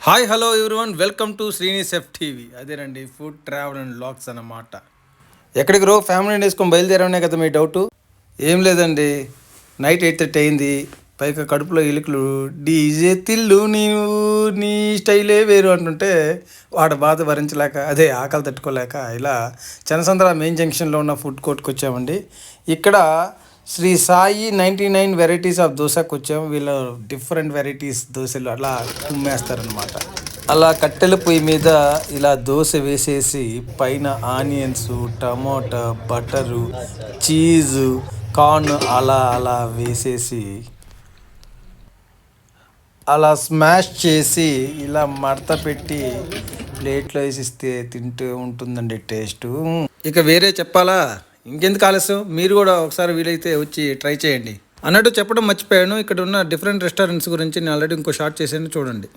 Hi hello everyone, welcome to Srinis F TV. అదేనండి, food travel and logs అన్నమాట. ఎక్కడికి ఫ్యామిలీని వేసుకొని బయలుదేరామనే కదా మీ డౌటు. ఏం లేదండి, నైట్ 8:30 అయింది. పైగా కడుపులో ఎలుకలు డీజే తిల్లు నీవు నీ స్టైలే వేరు అంటుంటే వాడు బాధ భరించలేక, అదే ఆకలి తట్టుకోలేక ఇలా చనసంద్ర మెయిన్ జంక్షన్లో ఉన్న ఫుడ్ కోర్ట్కి వచ్చామండి. ఇక్కడ శ్రీ సాయి 99 వెరైటీస్ ఆఫ్ దోశకు వచ్చాము. వీళ్ళు డిఫరెంట్ వెరైటీస్ దోశలు అలా కుమ్మేస్తారనమాట. అలా కట్టెల పొయ్యి మీద ఇలా దోశ వేసేసి పైన onions, tomato, butter, cheese, corn అలా అలా వేసేసి అలా స్మాష్ చేసి ఇలా మడత పెట్టి ప్లేట్లో వేసిస్తే తింటూ ఉంటుందండి టేస్టు. ఇక వేరే చెప్పాలా, ఇంకెందుకు ఆలస్యం, మీరు కూడా ఒకసారి వీలైతే వచ్చి ట్రై చేయండి. అన్నట్టు చెప్పడం మర్చిపోయాను, ఇక్కడ ఉన్న డిఫరెంట్ రెస్టారెంట్స్ గురించి నేను ఆల్రెడీ ఇంకో షార్ట్ చేశాను, చూడండి.